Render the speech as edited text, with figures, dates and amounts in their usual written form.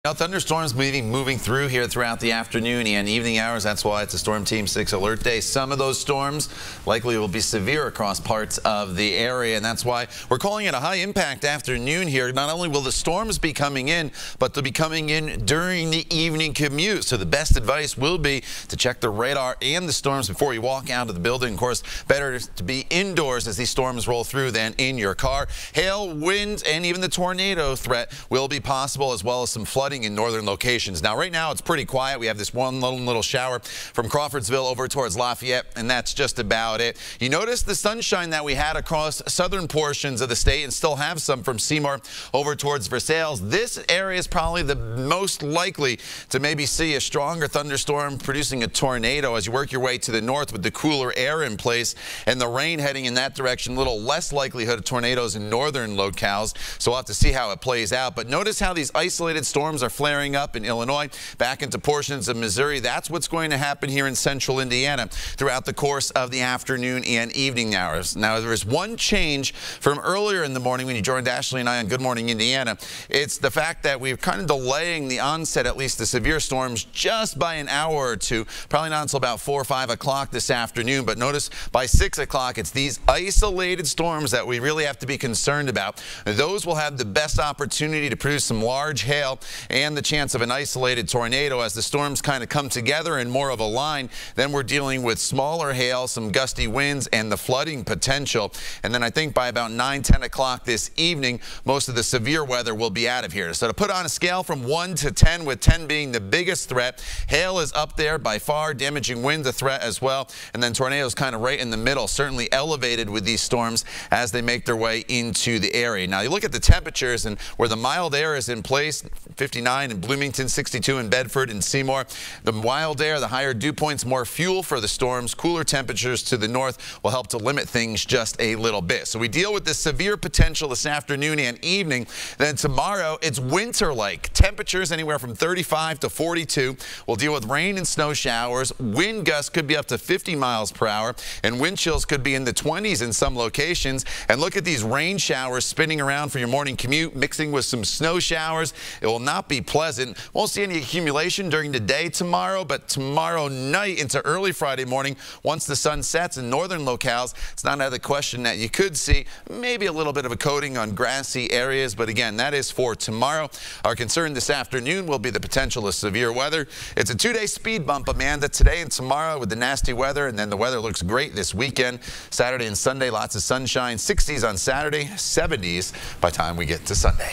Now, thunderstorms moving through here throughout the afternoon and evening hours. That's why it's a Storm Team 6 alert day. Some of those storms likely will be severe across parts of the area, and that's why we're calling it a high impact afternoon here. Not only will the storms be coming in, but they'll be coming in during the evening commute. So the best advice will be to check the radar and the storms before you walk out of the building. Of course, better to be indoors as these storms roll through than in your car. Hail, wind, and even the tornado threat will be possible, as well as some flooding in northern locations. Now, right now, it's pretty quiet. We have this one little shower from Crawfordsville over towards Lafayette, and that's just about it. You notice the sunshine that we had across southern portions of the state and still have some from Seymour over towards Versailles. This area is probably the most likely to maybe see a stronger thunderstorm producing a tornado as you work your way to the north with the cooler air in place and the rain heading in that direction. A little less likelihood of tornadoes in northern locales, so we'll have to see how it plays out. But notice how these isolated storms are flaring up in Illinois, back into portions of Missouri. That's what's going to happen here in central Indiana throughout the course of the afternoon and evening hours. Now, there is one change from earlier in the morning when you joined Ashley and I on Good Morning Indiana. It's the fact that we're kind of delaying the onset, at least the severe storms, just by an hour or two. Probably not until about 4 or 5 o'clock this afternoon, but notice by 6 o'clock, it's these isolated storms that we really have to be concerned about. Those will have the best opportunity to produce some large hail and the chance of an isolated tornado as the storms kind of come together in more of a line. Then we're dealing with smaller hail, some gusty winds, and the flooding potential. And then I think by about 9, 10 o'clock this evening, most of the severe weather will be out of here. So to put on a scale from 1 to 10, with 10 being the biggest threat, hail is up there by far, damaging winds a threat as well, and then tornadoes kind of right in the middle, certainly elevated with these storms as they make their way into the area. Now you look at the temperatures and where the mild air is in place, 59 in Bloomington, 62 in Bedford and Seymour. The mild air, the higher dew points, more fuel for the storms. Cooler temperatures to the north will help to limit things just a little bit. So we deal with the severe potential this afternoon and evening. Then tomorrow, it's winter-like. Temperatures anywhere from 35 to 42. We'll deal with rain and snow showers. Wind gusts could be up to 50 miles per hour, and wind chills could be in the 20s in some locations. And look at these rain showers spinning around for your morning commute, mixing with some snow showers. It will not be pleasant. Won't see any accumulation during the day tomorrow, but tomorrow night into early Friday morning, once the sun sets in northern locales, it's not out of the question that you could see maybe a little bit of a coating on grassy areas. But again, that is for tomorrow. Our concern this afternoon will be the potential of severe weather. It's a 2-day speed bump, Amanda, today and tomorrow with the nasty weather, and then the weather looks great this weekend. Saturday and Sunday, lots of sunshine, 60s on Saturday, 70s by the time we get to Sunday.